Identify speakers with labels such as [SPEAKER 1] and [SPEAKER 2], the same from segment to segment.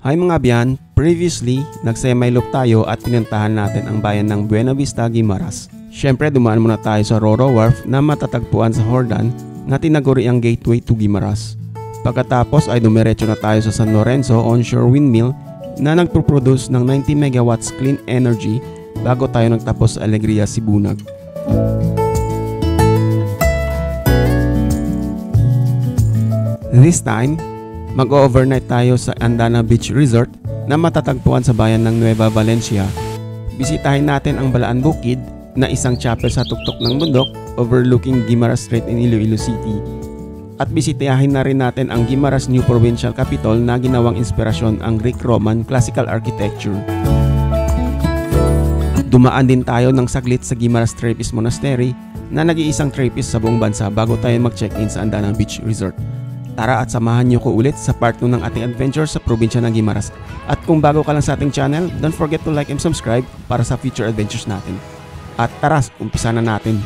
[SPEAKER 1] Hi mga biyan, previously, nag-semi-loop tayo at pinuntahan natin ang bayan ng Buena Vista, Guimaras. Siyempre dumaan muna tayo sa Roro Wharf na matatagpuan sa Hordan na tinaguri ang gateway to Guimaras. Pagkatapos ay dumiretso na tayo sa San Lorenzo onshore windmill na nagpo-produce ng 90 megawatts clean energy bago tayo nagtapos sa Alegria, Sibunag. This time, mag-overnight tayo sa Andana Beach Resort na matatagpuan sa bayan ng Nueva Valencia. Bisitahin natin ang Balaan Bukid na isang chapel sa tuktok ng bundok overlooking Guimaras Strait in Iloilo City. At bisitahin na rin natin ang Guimaras New Provincial Capitol na ginawang inspirasyon ang Greek-Roman classical architecture. Dumaan din tayo ng saglit sa Guimaras Trappist Monastery na nag-iisang Trappist sa buong bansa bago tayo mag-check-in sa Andana Beach Resort. Tara at samahan niyo ko ulit sa part 2 ng ating adventure sa probinsya ng Guimaras. At kung bago ka lang sa ating channel, don't forget to like and subscribe para sa future adventures natin. At tara, umpisa na natin.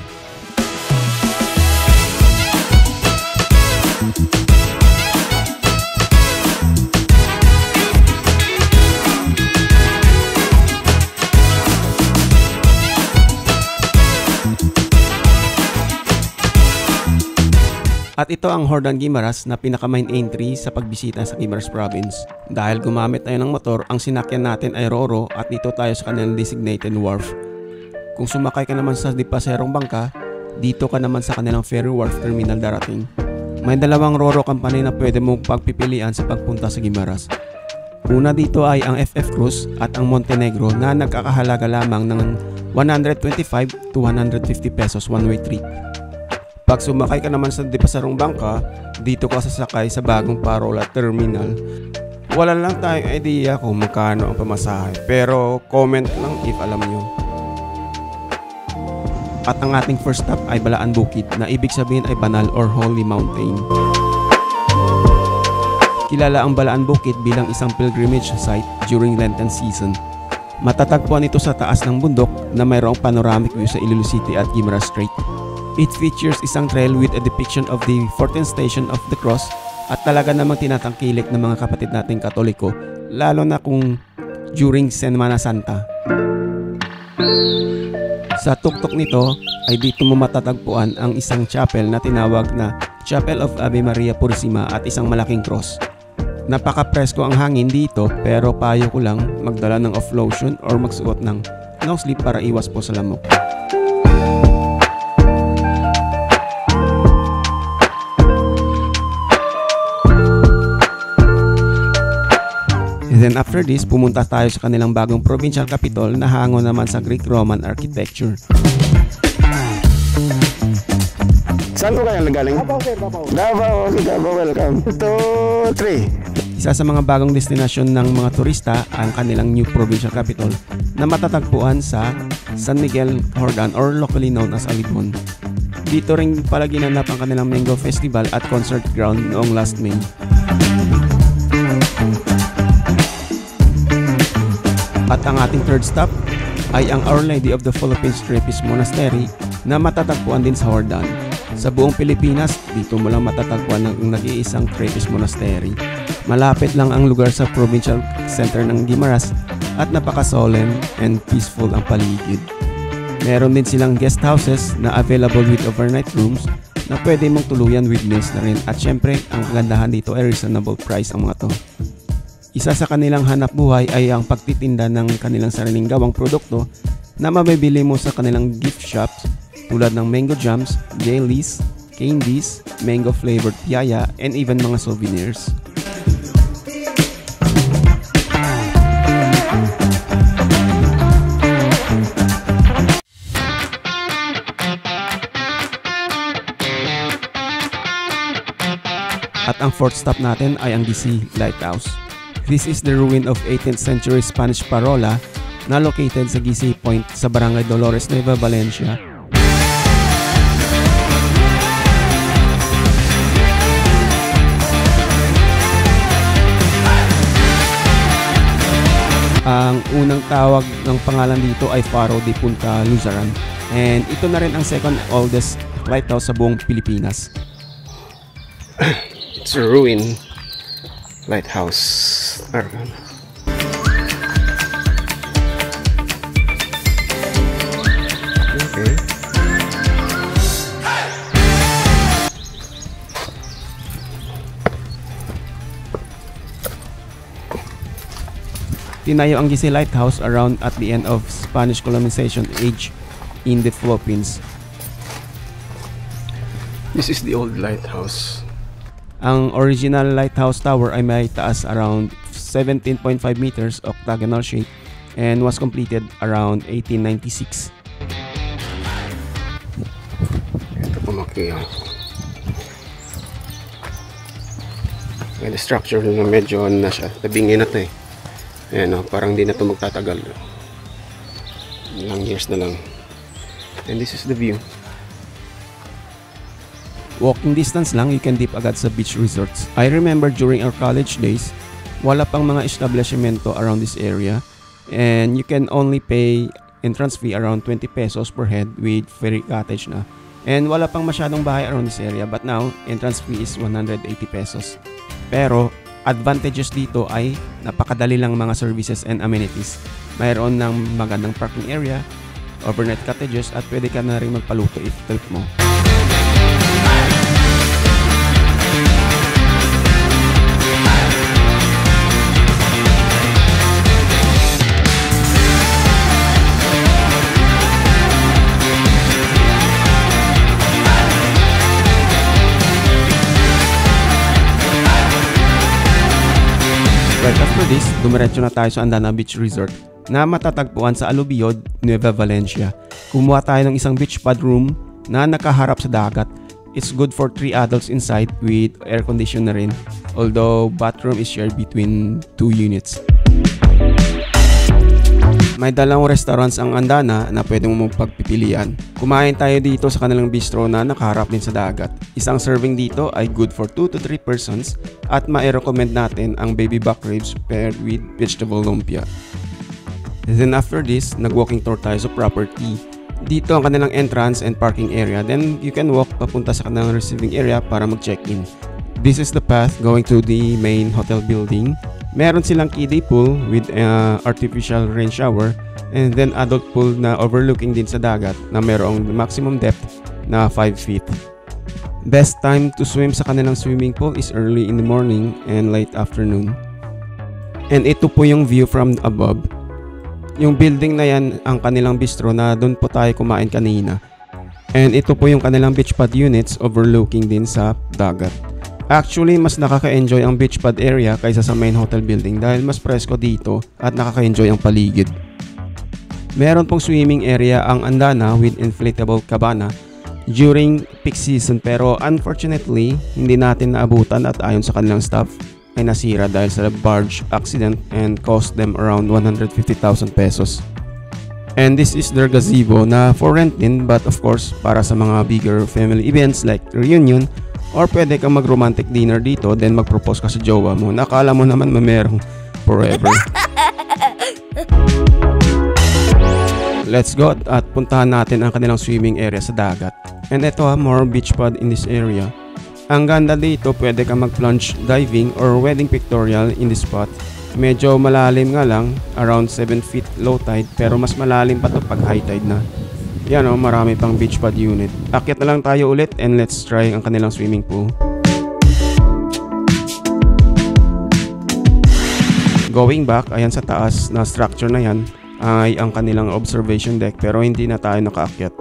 [SPEAKER 1] At ito ang Hordan Guimaras na pinaka-main entry sa pagbisita sa Guimaras Province. Dahil gumamit tayo ng motor, ang sinakyan natin ay Roro at dito tayo sa kanilang designated wharf. Kung sumakay ka naman sa Dipaserong bangka, dito ka naman sa kanilang ferry wharf terminal darating. May dalawang Roro company na pwede mong pagpipilian sa pagpunta sa Guimaras. Una dito ay ang FF Cruise at ang Montenegro na nagkakahalaga lamang ng 125 to 150 pesos one-way trip. Pag sumakay ka naman sa Dipaserong bangka, dito ka sasakay sa bagong Parola Terminal. Wala lang tayong idea kung magkano ang pamasahe, pero comment lang if alam nyo. At ang ating first stop ay Balaan Bukid na ibig sabihin ay banal or holy mountain. Kilala ang Balaan Bukid bilang isang pilgrimage site during Lenten season. Matatagpuan ito sa taas ng bundok na mayroong panoramic view sa Iloilo City at Guimaras Strait. It features isang trail with a depiction of the 14th Station of the Cross at talaga namang tinatangkilik ng mga kapatid nating Katoliko, lalo na kung during Semana Santa. Sa tuktok nito ay dito mo matatagpuan ang isang chapel na tinawag na Chapel of Ave Maria Purisima at isang malaking cross. Napaka-presko ang hangin dito pero payo ko lang magdala ng off lotion or magsuot ng long sleeve para iwas po sa lamok. Then after this, pumunta tayo sa kanilang bagong provincial capital na hango naman sa Greek-Roman architecture.
[SPEAKER 2] Saan ko kaya nagaling? Davao, sir, Davao. Davao, okay, Davao, welcome. 2, 3.
[SPEAKER 1] Isa sa mga bagong destinasyon ng mga turista ang kanilang new provincial capital na matatagpuan sa San Miguel, Hordan or locally known as Alibon. Dito rin pala ginanap ang kanilang Mango Festival at concert ground noong last May. At ang ating third stop ay ang Our Lady of the Philippines Trappist Monastery na matatagpuan din sa Hordan. Sa buong Pilipinas, dito mo lang matatagpuan ng nag-iisang Trappist Monastery. Malapit lang ang lugar sa provincial center ng Guimaras at napaka-solemn and peaceful ang paligid. Meron din silang guest houses na available with overnight rooms na pwede mong tuluyan with meals na rin at syempre ang kagandahan dito ay reasonable price ang mga to. Isa sa kanilang hanap buhay ay ang pagtitinda ng kanilang sariling gawang produkto na mabibili mo sa kanilang gift shops tulad ng mango jams, jellies, candies, mango flavored piyaya, and even mga souvenirs. At ang fourth stop natin ay ang DC Lighthouse. This is the ruin of 18th century Spanish Parola na located sa Gisay Point sa Barangay Dolores, Nueva Valencia. Ang unang tawag ng pangalan dito ay Faro de Punta Luzaran and ito na rin ang second oldest lighthouse sa buong Pilipinas.
[SPEAKER 2] It's a ruin lighthouse. Star. Okay.
[SPEAKER 1] Tinayo ang Giselle Lighthouse around at the end of Spanish colonization age in the Philippines.
[SPEAKER 2] This is the old lighthouse.
[SPEAKER 1] Ang original lighthouse tower ay may taas around 17.5 meters, octagonal shape, and was completed around 1896.
[SPEAKER 2] Ito po makiyaw. May structure na medyo na siya. Tabingin na ito eh. Ayan o, parang di na ito magtatagal. Ilang years na lang. And this is the view.
[SPEAKER 1] Walking distance lang, you can dip agad sa beach resorts. I remember during our college days, wala pang mga establishmento around this area, and you can only pay entrance fee around 20 pesos per head with free cottage na. And wala pang masyadong bahay around this area, but now, entrance fee is 180 pesos. Pero, advantages dito ay napakadali lang mga services and amenities. Mayroon ng magandang parking area, overnight cottages, at pwede ka na rin magpaluto if trip mo. Right after this, dumiretso na tayo sa Andana Beach Resort na matatagpuan sa Alubiod, Nueva Valencia. Kumuha tayo ng isang beach pad room na nakaharap sa dagat. It's good for 3 adults inside with air condition na rin, although bathroom is shared between 2 units. May dalawang restaurants ang Andana na pwede mong pagpipilian. Kumain tayo dito sa kanilang bistro na nakaharap din sa dagat. Isang serving dito ay good for 2 to 3 persons at mai-recommend natin ang baby back ribs paired with vegetable lumpia. Then after this, nag-walking tour tayo sa property. Dito ang kanilang entrance and parking area. Then you can walk papunta sa kanilang receiving area para mag-check-in. This is the path going to the main hotel building. Meron silang kiddie pool with artificial rain shower and then adult pool na overlooking din sa dagat na merong maximum depth na 5 feet. Best time to swim sa kanilang swimming pool is early in the morning and late afternoon. And ito po yung view from above. Yung building na yan ang kanilang bistro na doon po tayo kumain kanina. And ito po yung kanilang beach pad units overlooking din sa dagat. Actually, mas nakaka-enjoy ang beach pad area kaysa sa main hotel building dahil mas presko dito at nakaka-enjoy ang paligid. Meron pong swimming area ang Andana with inflatable cabana during peak season pero unfortunately, hindi natin naabutan at ayon sa kanilang staff ay nasira dahil sa barge accident and cost them around 150,000 pesos. And this is their gazebo na for rent din but of course para sa mga bigger family events like reunion. Or pwede kang mag-romantic dinner dito then mag-propose ka sa jowa mo. Nakala mo naman mamerong forever. Let's go at puntahan natin ang kanilang swimming area sa dagat. And ito more beach pad in this area. Ang ganda dito, pwede kang mag-plunge diving or wedding pictorial in this spot. Medyo malalim nga lang, around 7 feet low tide pero mas malalim pa to pag high tide na. Yan o, marami pang beach pad unit. Akyat na lang tayo ulit and let's try ang kanilang swimming pool. Going back, ayan sa taas na structure na yan ay ang kanilang observation deck pero hindi na tayo nakaakyat.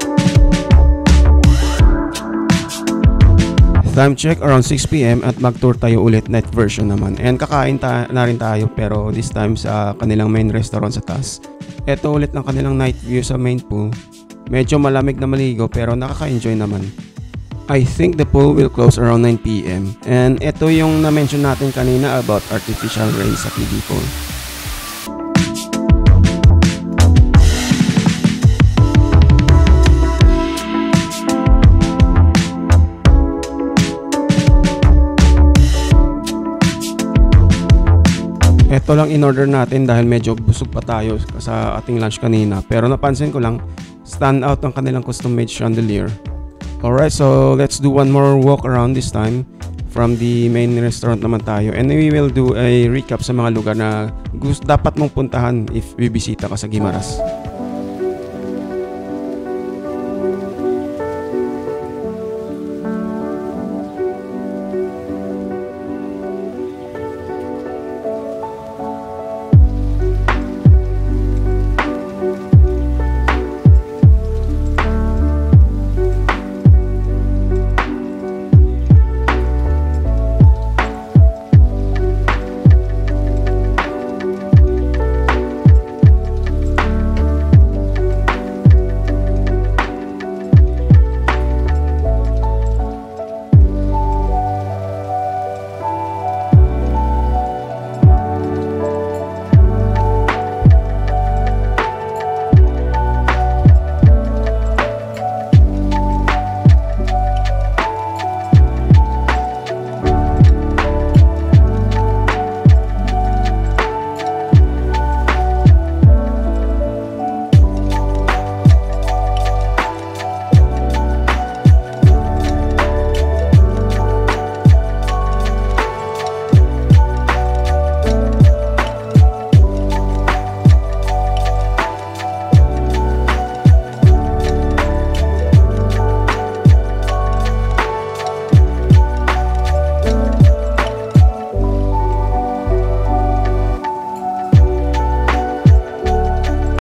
[SPEAKER 1] Time check around 6 PM at mag-tour tayo ulit, night version naman. And kakain na rin tayo pero this time sa kanilang main restaurant sa taas. Ito ulit ang kanilang night view sa main pool. Medyo malamig na maligo pero nakaka-enjoy naman. I think the pool will close around 9 PM. And ito yung na-mention natin kanina about artificial rain sa kiddie pool. Ito lang in-order natin dahil medyo busog pa tayo sa ating lunch kanina. Pero napansin ko lang, stand out ang kanilang custom-made chandelier. Alright, so let's do one more walk around this time. From the main restaurant naman tayo, and we will do a recap sa mga lugar na dapat mong puntahan if bibisita ka sa Guimaras.